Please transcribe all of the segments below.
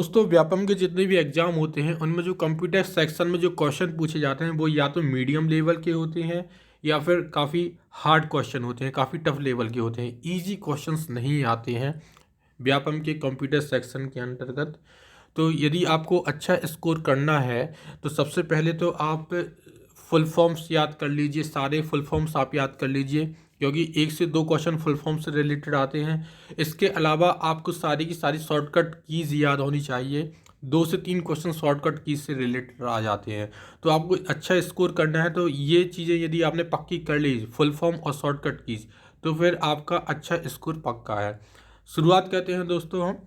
दोस्तों व्यापम के जितने भी एग्जाम होते हैं उनमें जो कंप्यूटर सेक्शन में जो क्वेश्चन पूछे जाते हैं वो या तो मीडियम लेवल के होते हैं या फिर काफ़ी हार्ड क्वेश्चन होते हैं, काफ़ी टफ लेवल के होते हैं। इजी क्वेश्चंस नहीं आते हैं व्यापम के कंप्यूटर सेक्शन के अंतर्गत। तो यदि आपको अच्छा स्कोर करना है तो सबसे पहले तो आप फुल फॉर्म्स याद कर लीजिए, सारे फुल फॉर्म्स आप याद कर लीजिए, क्योंकि 1 से 2 क्वेश्चन फुल फॉर्म से रिलेटेड आते हैं। इसके अलावा आपको सारी की सारी शॉर्टकट कीज़ याद होनी चाहिए। 2 से 3 क्वेश्चन शॉर्टकट कीज से रिलेटेड आ जाते हैं। तो आपको अच्छा स्कोर करना है तो ये चीज़ें यदि आपने पक्की कर ली, फुल फॉर्म और शॉर्टकट कीज, तो फिर आपका अच्छा स्कोर पक्का है। शुरुआत करते हैं दोस्तों हम।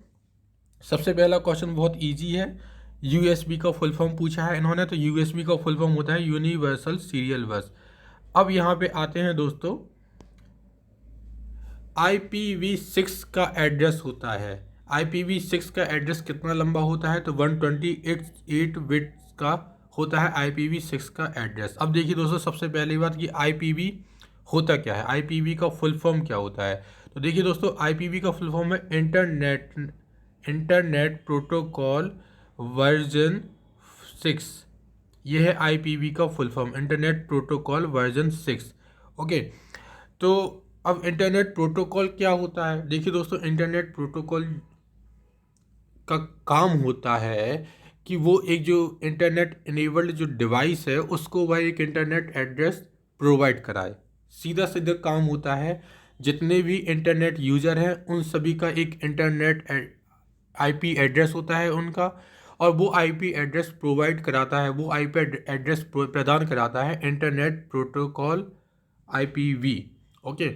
सबसे पहला क्वेश्चन बहुत इजी है। यूएसबी का फुल फॉर्म पूछा है इन्होंने, तो यूएसबी का फुल फॉर्म होता है यूनिवर्सल सीरियल बस। अब यहाँ पे आते हैं दोस्तों, IPv6 का एड्रेस होता है। IPv6 का एड्रेस कितना लंबा होता है? तो 128 बिट्स का होता है IPv6 का एड्रेस। अब देखिए दोस्तों, सबसे पहली बात कि IPv होता क्या है, IPv का फुल फॉर्म क्या होता है। तो देखिए दोस्तों, IPv का फुल फॉर्म है इंटरनेट प्रोटोकॉल वर्जन 6। ये है IPv का full form, internet protocol version 6। Okay, तो अब इंटरनेट प्रोटोकॉल क्या होता है? देखिए दोस्तों, इंटरनेट प्रोटोकॉल का काम होता है कि वो एक जो इंटरनेट इनेबल्ड जो डिवाइस है उसको वह एक इंटरनेट एड्रेस प्रोवाइड कराए। सीधा सीधा काम होता है। जितने भी इंटरनेट यूज़र हैं उन सभी का एक इंटरनेट IP एड्रेस होता है उनका, और वो IP एड्रेस प्रोवाइड कराता है, वो IP एड्रेस प्रदान कराता है इंटरनेट प्रोटोकॉल IPv। ओके,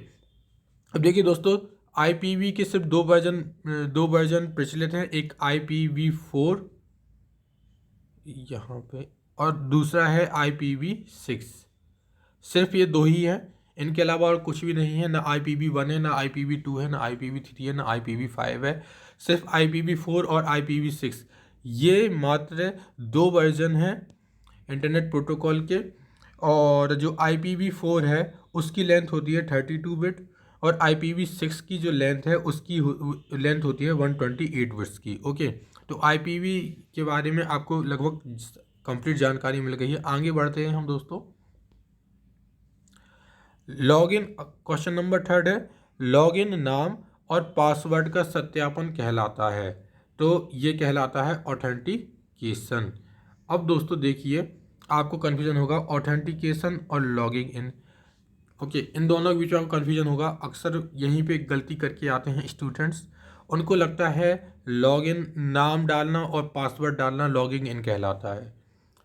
अब देखिए दोस्तों, IPv के सिर्फ दो वर्जन प्रचलित हैं। एक IPv4 यहाँ पे, और दूसरा है IPv6। सिर्फ ये दो ही हैं, इनके अलावा और कुछ भी नहीं है। ना IPv1 है, ना IPv2 है, ना IPv3 है, ना IPv5 है। सिर्फ IPv4 और IPv6, ये मात्र दो वर्जन हैं इंटरनेट प्रोटोकॉल के। और जो IPv4 है उसकी लेंथ होती है 32 बिट, और IPv6 की जो लेंथ है उसकी लेंथ होती है 128 बिट्स की। ओके, तो IPv के बारे में आपको लगभग कंप्लीट जानकारी मिल गई है। आगे बढ़ते हैं हम दोस्तों। लॉगिन, क्वेश्चन नंबर 3 है, लॉगिन नाम और पासवर्ड का सत्यापन कहलाता है। तो ये कहलाता है ऑथेंटिकेशन। अब दोस्तों देखिए, आपको कन्फ्यूजन होगा ऑथेंटिकेशन और लॉगिंग इन। ओके, इन दोनों के बीच में आपको कन्फ्यूजन होगा। अक्सर यहीं पे गलती करके आते हैं स्टूडेंट्स। उनको लगता है लॉगिन नाम डालना और पासवर्ड डालना लॉगिंग इन कहलाता है।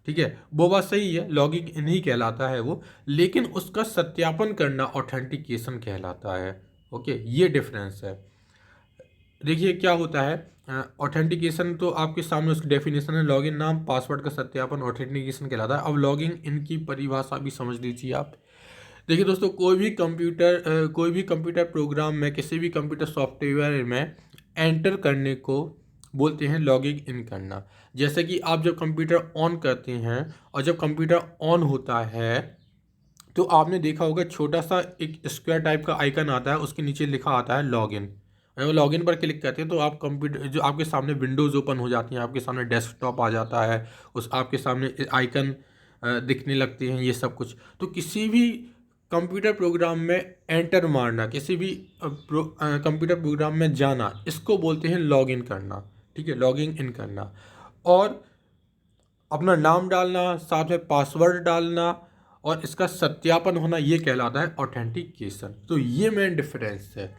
ठीक है, वो बात सही है, लॉगिंग इन ही कहलाता है वो, लेकिन उसका सत्यापन करना ऑथेंटिकेशन कहलाता है। ओके, ये डिफरेंस है। देखिए क्या होता है, ऑथेंटिकेशन तो आपके सामने उसकी डेफिनेशन है, लॉगिन नाम पासवर्ड का सत्यापन ऑथेंटिकेशन कहलाता है। अब लॉगिंग इनकी परिभाषा भी समझ लीजिए आप। देखिए दोस्तों, कोई भी कंप्यूटर प्रोग्राम में, किसी भी कंप्यूटर सॉफ्टवेयर में एंटर करने को बोलते हैं लॉगिंग इन करना। जैसे कि आप जब कंप्यूटर ऑन करते हैं और जब कंप्यूटर ऑन होता है तो आपने देखा होगा छोटा सा एक स्क्वायर टाइप का आइकन आता है, उसके नीचे लिखा आता है लॉगिन। अगर लॉगिन पर क्लिक करते हैं तो आप कंप्यूटर, जो आपके सामने विंडोज़ ओपन हो जाती हैं, आपके सामने डेस्कटॉप आ जाता है, उस आपके सामने आइकन दिखने लगते हैं, ये सब कुछ। तो किसी भी कंप्यूटर प्रोग्राम में एंटर मारना, किसी भी कंप्यूटर प्रोग्राम में जाना, इसको बोलते हैं लॉगिन करना। ठीक है, लॉगिन इन करना। और अपना नाम डालना, साथ में पासवर्ड डालना और इसका सत्यापन होना, ये कहलाता है ऑथेंटिकेशन। तो ये मेन डिफरेंस है।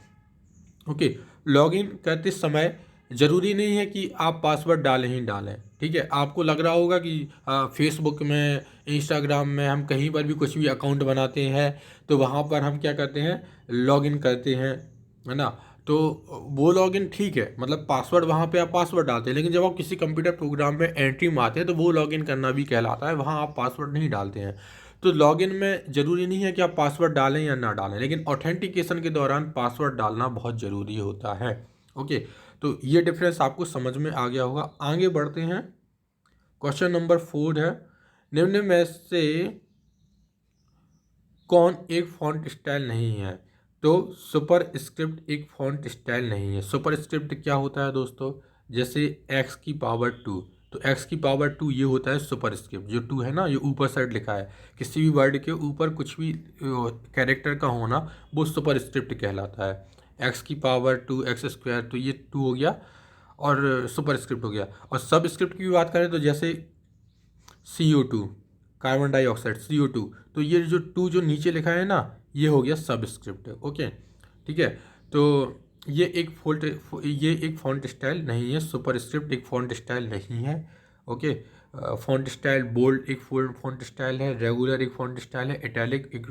ओके, लॉगिन करते समय ज़रूरी नहीं है कि आप पासवर्ड डालें ही डालें। ठीक है, आपको लग रहा होगा कि फेसबुक में, इंस्टाग्राम में, हम कहीं पर भी कुछ भी अकाउंट बनाते हैं तो वहाँ पर हम क्या करते हैं, लॉगिन करते हैं, है ना। तो वो लॉगिन ठीक है, मतलब पासवर्ड वहाँ पे आप पासवर्ड डालते हैं, लेकिन जब आप किसी कंप्यूटर प्रोग्राम में एंट्री मारते हैं तो वो लॉगिन करना भी कहलाता है, वहाँ आप पासवर्ड नहीं डालते हैं। तो लॉगिन में ज़रूरी नहीं है कि आप पासवर्ड डालें या ना डालें, लेकिन ऑथेंटिकेशन के दौरान पासवर्ड डालना बहुत ज़रूरी होता है। ओके, तो ये डिफरेंस आपको समझ में आ गया होगा। आगे बढ़ते हैं। क्वेश्चन नंबर 4 है, निम्न में से कौन एक फॉन्ट स्टाइल नहीं है? तो सुपर स्क्रिप्ट एक फॉन्ट स्टाइल नहीं है। सुपर स्क्रिप्ट क्या होता है दोस्तों? जैसे x की पावर 2, तो x की पावर 2 ये होता है सुपरस्क्रिप्ट। जो 2 है ना, ये ऊपर साइड लिखा है, किसी भी वर्ड के ऊपर कुछ भी कैरेक्टर का होना वो सुपरस्क्रिप्ट कहलाता है। x की पावर 2 एक्स स्क्वायर, तो ये 2 हो गया और सुपरस्क्रिप्ट हो गया। और सब स्क्रिप्ट की भी बात करें तो जैसे CO2, कार्बन डाइऑक्साइड CO2, तो ये जो 2 जो नीचे लिखा है ना, ये हो गया सबस्क्रिप्ट। ओके, ठीक है। तो ये एक फॉन्ट स्टाइल नहीं है, सुपरस्क्रिप्ट एक फॉन्ट स्टाइल नहीं है। ओके, फॉन्ट स्टाइल बोल्ड एक फॉन्ट स्टाइल है, रेगुलर एक फॉन्ट स्टाइल है, इटैलिक एक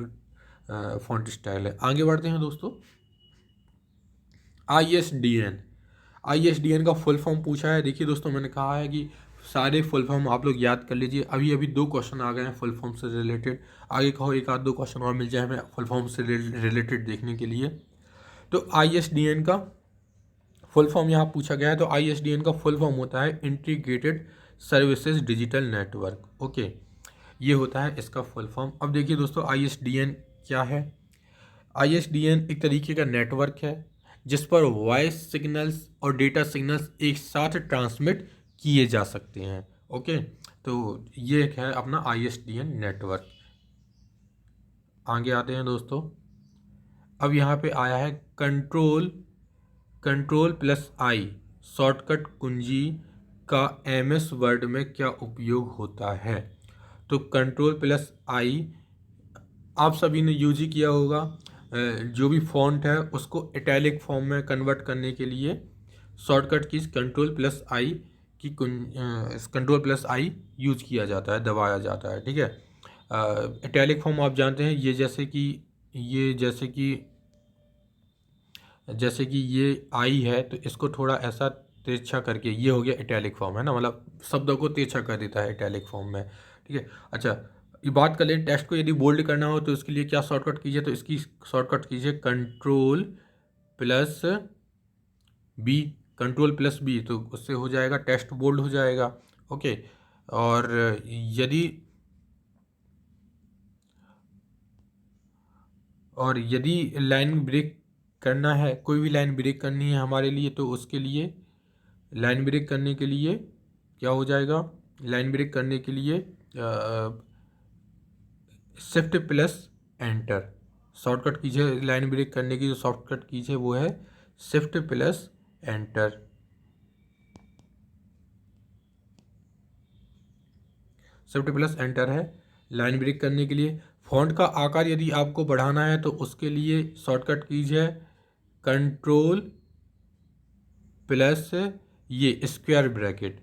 फॉन्ट स्टाइल है। आगे बढ़ते हैं दोस्तों। ISDN का फुल फॉर्म पूछा है। देखिए दोस्तों, मैंने कहा है कि सारे फुल फॉर्म आप लोग याद कर लीजिए। अभी अभी 2 क्वेश्चन आ गए हैं फुल फॉर्म से रिलेटेड। आगे कहो एक आध 2 क्वेश्चन और मिल जाए हमें फुल फॉर्म से रिलेटेड देखने के लिए। तो ISDN का फुल फॉर्म यहाँ पूछा गया है। तो ISDN का फुल फॉर्म होता है integrated services digital network. Okay, ये होता है इसका फुल फॉर्म। अब देखिए दोस्तों, ISDN क्या है। ISDN एक तरीके का नेटवर्क है जिस पर वॉइस सिग्नल्स और डेटा सिग्नल्स एक साथ ट्रांसमिट किए जा सकते हैं। ओके, तो ये एक है अपना ISDN नेटवर्क। आगे आते हैं दोस्तों। अब यहाँ पे आया है कंट्रोल+I शॉर्टकट कुंजी का MS वर्ड में क्या उपयोग होता है। तो कंट्रोल+I आप सभी ने यूज ही किया होगा। जो भी फॉन्ट है उसको इटैलिक फॉर्म में कन्वर्ट करने के लिए शॉर्टकट कीज कंट्रोल+I यूज किया जाता है, दबाया जाता है। ठीक है, इटैलिक फॉर्म आप जानते हैं, ये जैसे कि ये आई है तो इसको थोड़ा ऐसा तिरछा करके ये हो गया इटैलिक फॉर्म, है ना, मतलब शब्दों को तिरछा कर देता है इटैलिक फॉर्म में। ठीक है, अच्छा ये बात कर लें, टेक्स्ट को यदि बोल्ड करना हो तो इसके लिए क्या शॉर्टकट कीजिए। तो इसकी शॉर्टकट कीजिए कंट्रोल+B, तो उससे हो जाएगा टेक्स्ट बोल्ड हो जाएगा। ओके, और यदि लाइन ब्रेक करना है, कोई भी लाइन ब्रेक करनी है हमारे लिए, तो उसके लिए लाइन ब्रेक करने के लिए क्या हो जाएगा, लाइन ब्रेक करने के लिए Shift+Enter शॉर्टकट कीजिए। लाइन ब्रेक करने की जो शॉर्टकट कीजिए वो है Shift+Enter। Shift+Enter है लाइन ब्रेक करने के लिए। फॉन्ट का आकार यदि आपको बढ़ाना है तो उसके लिए शॉर्टकट कीजिए कंट्रोल+ ये स्क्वायर ब्रैकेट।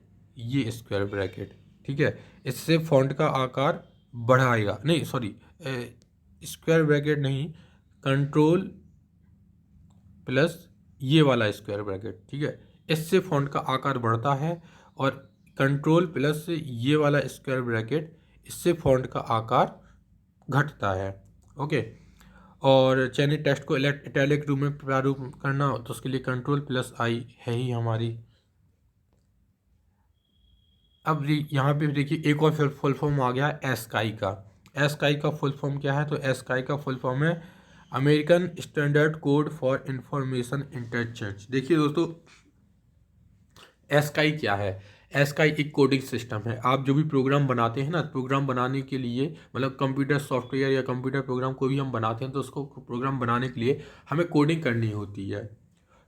ठीक है, इससे फॉन्ट का आकार बढ़ाएगा, नहीं सॉरी, स्क्वायर ब्रैकेट नहीं, कंट्रोल+ ये वाला स्क्वायर ब्रैकेट। ठीक है, इससे फॉन्ट का आकार बढ़ता है और कंट्रोल+ ये वाला स्क्वायर ब्रैकेट, इससे फॉन्ट का आकार घटता है। ओके, और चयनित टेक्स्ट को इटैलिक रूप में प्रारूप करना हो तो उसके लिए कंट्रोल+I है ही हमारी। अब यहाँ पे देखिए एक और फुल फॉर्म आ गया ASCII का। ASCII का फुल फॉर्म क्या है। तो ASCII का फुल फॉर्म है American standard code for information interchange. देखिए दोस्तों, ASCII क्या है। ASCII एक कोडिंग सिस्टम है। आप जो भी प्रोग्राम बनाते हैं ना, प्रोग्राम बनाने के लिए, मतलब कंप्यूटर सॉफ्टवेयर या कंप्यूटर प्रोग्राम कोई भी हम बनाते हैं तो उसको प्रोग्राम बनाने के लिए हमें कोडिंग करनी होती है।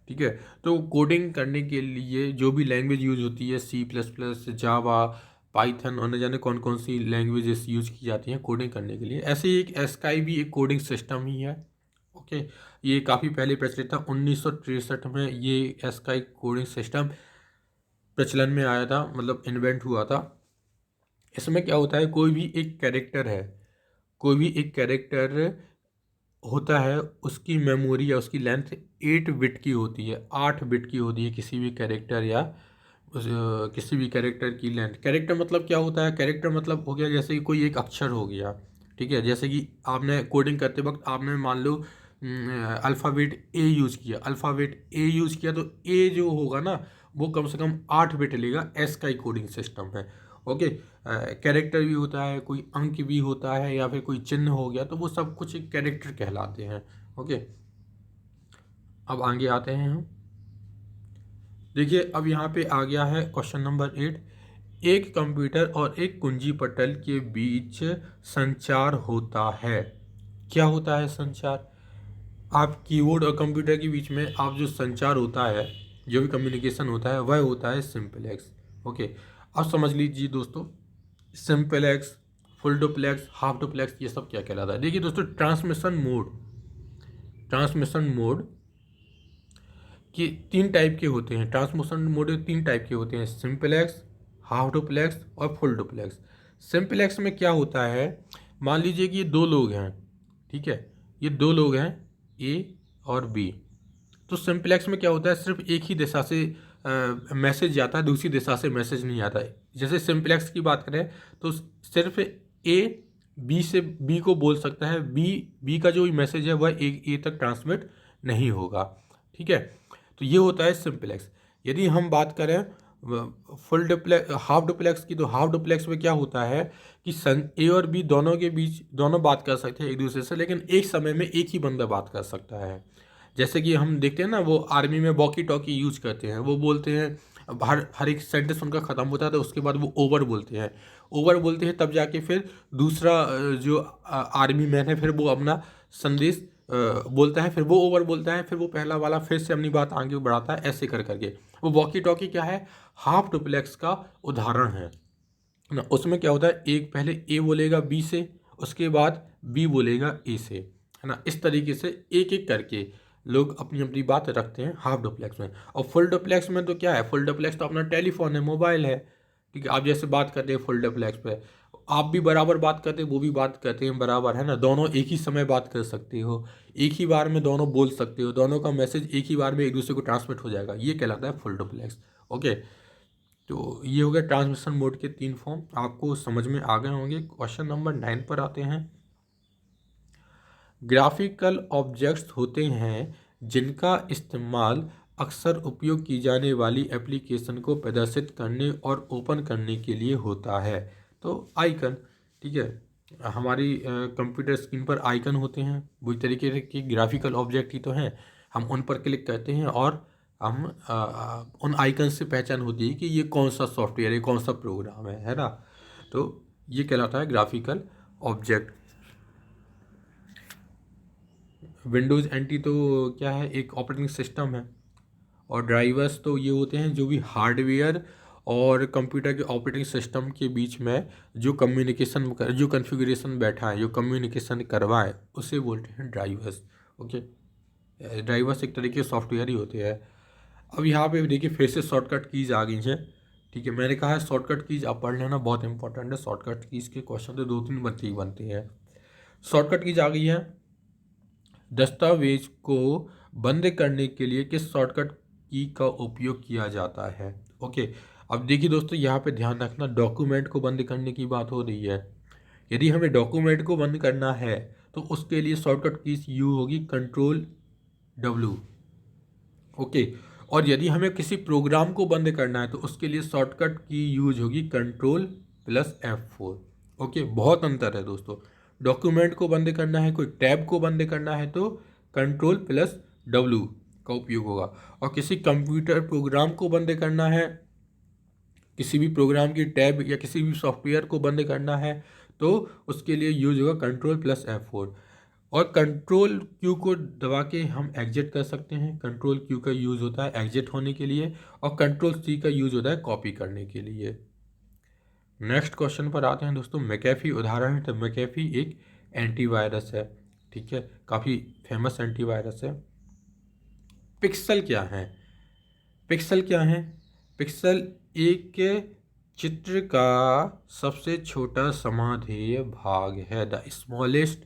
ठीक है, तो कोडिंग करने के लिए जो भी लैंग्वेज यूज होती है, C++, जावा, पाइथन और न जाने कौन कौन सी लैंग्वेजेस यूज की जाती हैं कोडिंग करने के लिए, ऐसे ही एक ASCII भी एक कोडिंग सिस्टम ही है। ओके, ये काफ़ी पहले प्रचलित था, 1963 में ये ASCII कोडिंग सिस्टम प्रचलन में आया था, मतलब इन्वेंट हुआ था। इसमें क्या होता है, कोई भी एक कैरेक्टर होता है, उसकी मेमोरी या उसकी लेंथ 8 बिट की होती है, 8 बिट की होती है किसी भी कैरेक्टर या किसी भी कैरेक्टर की लेंथ। कैरेक्टर मतलब क्या होता है, कैरेक्टर मतलब हो गया जैसे कि कोई एक अक्षर हो गया। ठीक है, जैसे कि आपने कोडिंग करते वक्त आपने मान लो अल्फ़ाबेट A यूज़ किया, तो A जो होगा ना वो कम से कम 8 बिट लेगा। ASCII कोडिंग सिस्टम है। ओके, कैरेक्टर भी होता है, कोई अंक भी होता है या फिर कोई चिन्ह हो गया, तो वो सब कुछ एक कैरेक्टर कहलाते हैं। ओके, अब आगे आते हैं हम। देखिए अब यहाँ पे आ गया है क्वेश्चन नंबर 8। एक कंप्यूटर और एक कुंजी पटल के बीच संचार होता है। क्या होता है संचार? आप कीबोर्ड और कंप्यूटर के बीच में आप जो संचार होता है, जो भी कम्युनिकेशन होता है, वह होता है सिंपलेक्स। ओके, अब समझ लीजिए दोस्तों, simplex, full duplex, half duplex, ये सब क्या कहलाता है। देखिए दोस्तों, ट्रांसमिशन मोड कि 3 टाइप के होते हैं। ट्रांसमिशन मोड 3 टाइप के होते हैं, सिंपलेक्स, हाफ डुप्लेक्स और फुल डुप्लेक्स। सिंपलेक्स में क्या होता है, मान लीजिए कि ये 2 लोग हैं, ठीक है, ये 2 लोग हैं, ए और बी। तो सिंपलेक्स में क्या होता है, सिर्फ एक ही दिशा से मैसेज जाता है, दूसरी दिशा से मैसेज नहीं आता है। जैसे सिंपलेक्स की बात करें तो सिर्फ ए बी को बोल सकता है, बी का जो मैसेज है वह ए तक ट्रांसमिट नहीं होगा, ठीक है। तो ये होता है सिंपलेक्स। यदि हम बात करें फुल डुप्लेक्स, हाफ डुप्लेक्स की, तो हाफ डुप्लेक्स में क्या होता है कि ए और बी दोनों के बीच दोनों बात कर सकते हैं एक दूसरे से, लेकिन एक समय में एक ही बंदा बात कर सकता है। जैसे कि हम देखते हैं ना, वो आर्मी में वॉकी टॉकी यूज करते हैं, वो बोलते हैं, हर एक सेंटेंस उनका ख़त्म होता है तो उसके बाद वो ओवर बोलते हैं। ओवर बोलते हैं तब जाके फिर दूसरा जो आर्मी मैन है, फिर वो अपना संदेश बोलता है, फिर वो ओवर बोलता है, फिर वो पहला वाला फिर से अपनी बात आगे बढ़ाता है, ऐसे कर करके। वो वॉकी टॉकी क्या है, हाफ डुप्लेक्स का उदाहरण है ना। उसमें क्या होता है, एक पहले ए बोलेगा बी से, उसके बाद बी बोलेगा ए से, है ना। इस तरीके से एक एक करके लोग अपनी अपनी बात रखते हैं हाफ डुप्लेक्स में। और फुल डुप्लेक्स में तो क्या है, फुल डुप्लेक्स तो अपना टेलीफोन है, मोबाइल है, ठीक है। आप जैसे बात करते हैं फुल डुप्लेक्स पे, आप भी बराबर बात करते हैं, वो भी बात करते हैं बराबर, है ना। दोनों एक ही समय बात कर सकते हो, एक ही बार में दोनों बोल सकते हो, दोनों का मैसेज एक ही बार में एक दूसरे को ट्रांसमिट हो जाएगा, ये कहलाता है फुल डुप्लेक्स। ओके, तो ये हो गया ट्रांसमिशन मोड के 3 फॉर्म, आपको समझ में आ गए होंगे। क्वेश्चन नंबर 9 पर आते हैं। ग्राफिकल ऑब्जेक्ट्स होते हैं जिनका इस्तेमाल अक्सर उपयोग की जाने वाली एप्लीकेशन को प्रदर्शित करने और ओपन करने के लिए होता है। तो आइकन, ठीक है, हमारी कंप्यूटर स्क्रीन पर आइकन होते हैं, वही तरीके के ग्राफिकल ऑब्जेक्ट ही तो हैं। हम उन पर क्लिक करते हैं और हम उन आइकन से पहचान होती है कि ये कौन सा सॉफ्टवेयर है, कौन सा प्रोग्राम है ना। तो ये कहलाता है ग्राफिकल ऑब्जेक्ट। विंडोज़ एनटी तो क्या है, एक ऑपरेटिंग सिस्टम है। और ड्राइवर्स तो ये होते हैं जो भी हार्डवेयर और कंप्यूटर के ऑपरेटिंग सिस्टम के बीच में जो कम्युनिकेशन, जो कॉन्फ़िगरेशन बैठा है, जो कम्युनिकेशन करवाए, उसे बोलते हैं ड्राइवर्स। ओके, ड्राइवर्स एक तरीके के सॉफ्टवेयर ही होते हैं। अब यहाँ पे देखिए फिर से शॉर्टकट कीज़ आ गई हैं, ठीक है। मैंने कहा है शॉर्टकट कीज़ आप पढ़ लेना, बहुत इंपॉर्टेंट है। शॉर्टकट कीज़ के क्वेश्चन तो 2-3 बनते ही बनते हैं। शॉर्टकट कीज़ आ गई है। दस्तावेज को बंद करने के लिए किस शॉर्टकट की का उपयोग किया जाता है? ओके, अब देखिए दोस्तों, यहाँ पे ध्यान रखना, डॉक्यूमेंट को बंद करने की बात हो रही है। यदि हमें डॉक्यूमेंट को बंद करना है तो उसके लिए शॉर्टकट कीज यू होगी Ctrl+W। ओके, और यदि हमें किसी प्रोग्राम को बंद करना है तो उसके लिए शॉर्टकट की यूज होगी Ctrl+F4। ओके, बहुत अंतर है दोस्तों। डॉक्यूमेंट को बंद करना है, कोई टैब को बंद करना है तो Ctrl+W का उपयोग होगा। और किसी कंप्यूटर प्रोग्राम को बंद करना है, किसी भी प्रोग्राम की टैब या किसी भी सॉफ्टवेयर को बंद करना है तो उसके लिए यूज होगा Ctrl+F4। और कंट्रोल क्यू को दबा के हम एग्जिट कर सकते हैं। कंट्रोल क्यू का यूज़ होता है एग्जिट होने के लिए, और कंट्रोल सी का यूज़ होता है कॉपी करने के लिए। नेक्स्ट क्वेश्चन पर आते हैं दोस्तों। मैकेफी उदाहरण है, तो मैकेफी एक एंटीवायरस है, ठीक है, काफ़ी फेमस एंटीवायरस है। पिक्सल क्या है? पिक्सल क्या है? पिक्सल एक चित्र का सबसे छोटा समाधेय भाग है, the smallest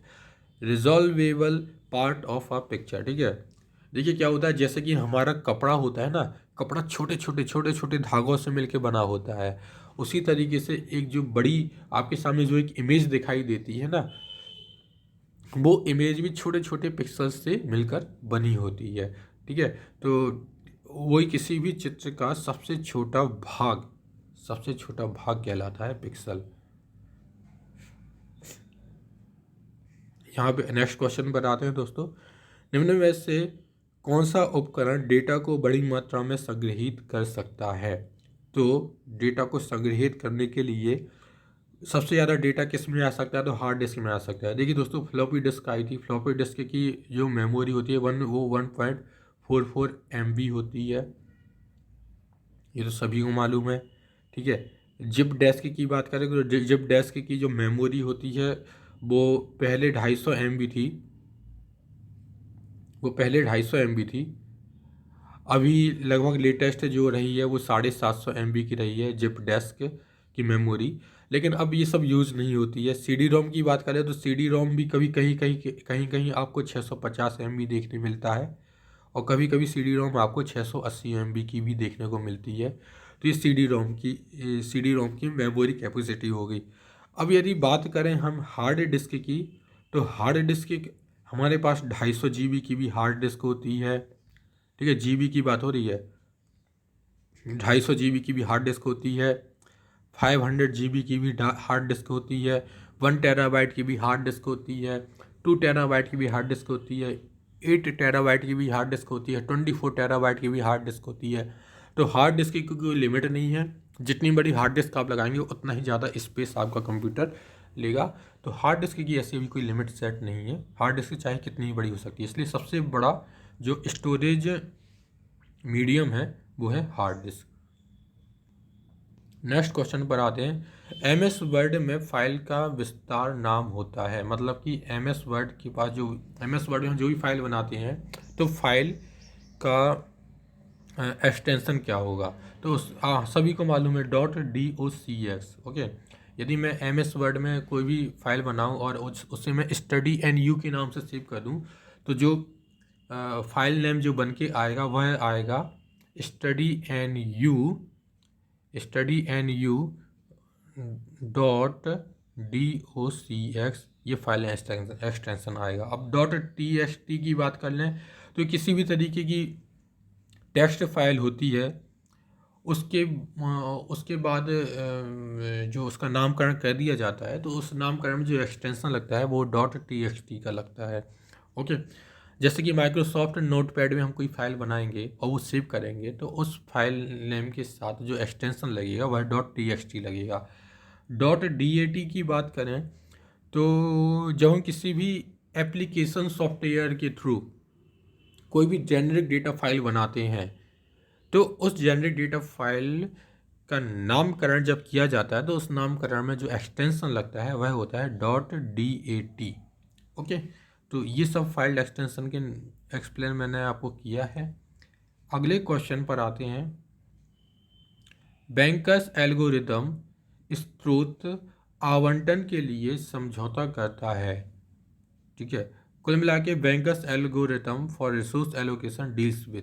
resolvable part of a picture, ठीक है। देखिए क्या होता है, जैसे कि हमारा कपड़ा होता है ना, कपड़ा छोटे छोटे धागों से मिलके बना होता है, उसी तरीके से एक जो बड़ी आपके सामने जो एक इमेज दिखाई देती है ना, वो इमेज भी छोटे छोटे पिक्सल्स से मिलकर बनी होती है, ठीक है। तो वही किसी भी चित्र का सबसे छोटा भाग कहलाता है पिक्सल। यहाँ पे नेक्स्ट क्वेश्चन पर आते हैं दोस्तों। निम्न में से कौन सा उपकरण डेटा को बड़ी मात्रा में संग्रहित कर सकता है? तो डेटा को संग्रहित करने के लिए सबसे ज़्यादा डेटा किस में आ सकता है? तो हार्ड डिस्क में आ सकता है। देखिए दोस्तों, फ्लॉपी डिस्क आई थी। फ्लॉपी डिस्क की जो मेमोरी होती है वो 1.44 MB होती है, ये तो सभी को मालूम है। ठीक है, जिप डेस्क की बात करें तो जिप डेस्क की जो मेमोरी होती है वो पहले 250 MB थी, अभी लगभग लेटेस्ट जो रही है वो 750 MB की रही है जिप डेस्क की मेमोरी। लेकिन अब ये सब यूज़ नहीं होती है। CD रोम की बात करें तो CD रोम भी कभी कहीं आपको 650 MB देखने मिलता है, और कभी कभी CD रोम आपको 680 MB की भी देखने को मिलती है। तो ये CD रोम की मेमोरी कैपेसिटी हो गई। अब यदि बात करें हम हार्ड डिस्क की, तो हार्ड डिस्क हमारे पास 250 GB की भी हार्ड डिस्क होती है। ठीक है, GB की बात हो रही है। 250 GB की भी हार्ड डिस्क होती है, 500 GB की भी हार्ड डिस्क होती है, 1 टेराबाइट की भी हार्ड डिस्क होती है, 2 टेराबाइट की भी हार्ड डिस्क होती है, 8 टेराबाइट की भी हार्ड डिस्क होती है, 24 टेराबाइट की भी हार्ड डिस्क होती है। तो हार्ड डिस्क की कोई लिमिट नहीं है, जितनी बड़ी हार्ड डिस्क आप लगाएंगे उतना ही ज़्यादा स्पेस आपका कंप्यूटर लेगा। तो हार्ड डिस्क की ऐसी भी कोई लिमिट सेट नहीं है, हार्ड डिस्क चाहे कितनी बड़ी हो सकती है। इसलिए सबसे बड़ा जो स्टोरेज मीडियम है वो है हार्ड डिस्क। नेक्स्ट क्वेश्चन पर आते हैं। MS वर्ड में फाइल का विस्तार नाम होता है, मतलब कि MS वर्ड के पास जो MS वर्ड में जो भी फाइल बनाते हैं तो फाइल का एक्सटेंशन क्या होगा? तो सभी को मालूम है .docx। ओके, यदि मैं MS वर्ड में कोई भी फाइल बनाऊं और उससे मैं स्टडी एंड यू के नाम से सेव कर दूं, तो जो फाइल नेम जो बन के आएगा वह आएगा स्टडी एंड .docx, ये फाइल एक्सटेंशन आएगा। अब .txt की बात कर लें तो किसी भी तरीके की टेक्स्ट फाइल होती है, उसके बाद जो उसका नामकरण कर दिया जाता है तो उस नामकरण में जो एक्सटेंशन लगता है वो .txt का लगता है। ओके, जैसे कि माइक्रोसॉफ्ट नोटपैड में हम कोई फाइल बनाएंगे और वो सेव करेंगे तो उस फाइल नेम के साथ जो एक्सटेंशन लगेगा वह .txt लगेगा। .dat की बात करें तो जब हम किसी भी एप्लीकेशन सॉफ्टवेयर के थ्रू कोई भी जेनरिक डेटा फाइल बनाते हैं तो उस जेनरिक डेटा फाइल का नामकरण जब किया जाता है तो उस नामकरण में जो एक्सटेंशन लगता है वह होता है .dat। ओके, तो ये सब फाइल एक्सटेंशन के एक्सप्लेन मैंने आपको किया है। अगले क्वेश्चन पर आते हैं। बैंकर्स एल्गोरिदम स्रोत आवंटन के लिए समझौता करता है। ठीक है, कुल मिला के bankers algorithm for resource allocation deals with,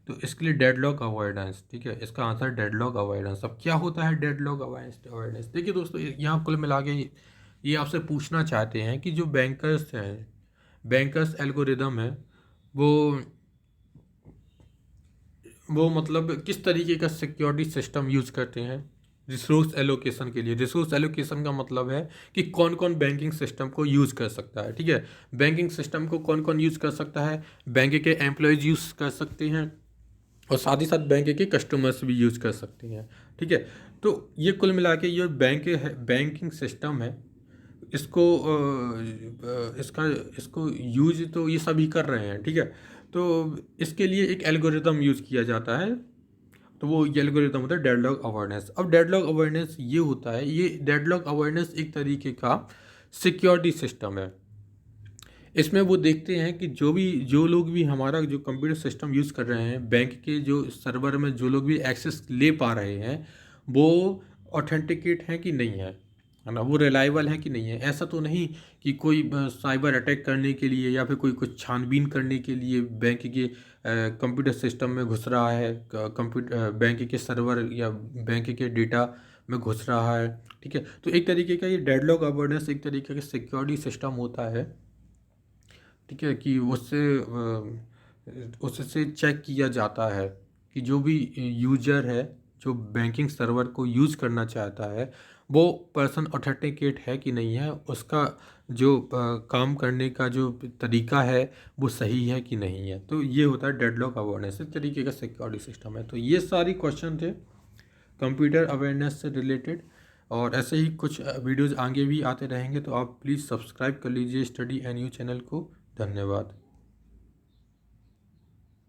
तो इसके लिए डेडलॉक अवॉइडेंस। ठीक है, इसका आंसर डेडलॉक अवॉइडेंस। अब क्या होता है डेडलॉक अवॉइडेंस? देखिए दोस्तों, यहाँ कुल मिला के ये आपसे पूछना चाहते हैं कि जो बैंकर्स हैं, बैंकर्स एल्गोरिदम है वो मतलब किस तरीके का सिक्योरिटी सिस्टम यूज करते हैं रिसोर्स एलोकेशन के लिए। रिसोर्स एलोकेशन का मतलब है कि कौन कौन बैंकिंग सिस्टम को यूज़ कर सकता है। ठीक है, बैंकिंग सिस्टम को कौन कौन यूज़ कर सकता है? बैंक के एम्प्लॉयज़ यूज़ कर सकते हैं और साथ ही साथ बैंक के कस्टमर्स भी यूज़ कर सकते हैं। ठीक है, तो ये कुल मिला के ये बैंकिंग सिस्टम है, इसको यूज तो ये सभी कर रहे हैं। ठीक है, तो इसके लिए एक एल्गोरिदम यूज़ किया जाता है, तो वो ये एल्गोरिदम होता है डेडलॉक अवेयरनेस। अब डेडलॉक अवेयरनेस ये होता है, ये डेडलॉक अवेयरनेस एक तरीके का सिक्योरिटी सिस्टम है। इसमें वो देखते हैं कि जो लोग भी हमारा जो कंप्यूटर सिस्टम यूज़ कर रहे हैं, बैंक के जो सर्वर में जो लोग भी एक्सेस ले पा रहे हैं वो ऑथेंटिकेट हैं कि नहीं है ना, वो रिलायबल है कि नहीं है। ऐसा तो नहीं कि कोई साइबर अटैक करने के लिए या फिर कोई कुछ छानबीन करने के लिए बैंक के कंप्यूटर सिस्टम में घुस रहा है, कंप्यूटर बैंक के सर्वर या बैंक के डेटा में घुस रहा है। ठीक है, तो एक तरीके का ये डेडलॉक अवेयरनेस एक तरीके का सिक्योरिटी सिस्टम होता है। ठीक है, कि उससे चेक किया जाता है कि जो भी यूजर है जो बैंकिंग सर्वर को यूज़ करना चाहता है वो पर्सन ऑथेंटिकेट है कि नहीं है, उसका जो काम करने का जो तरीका है वो सही है कि नहीं है। तो ये होता है डेडलॉक अवेयरनेस, इस तरीके का सिक्योरिटी सिस्टम है। तो ये सारी क्वेश्चन थे कंप्यूटर अवेयरनेस से रिलेटेड, और ऐसे ही कुछ वीडियोज़ आगे भी आते रहेंगे। तो आप प्लीज़ सब्सक्राइब कर लीजिए स्टडी एंड यू चैनल को। धन्यवाद।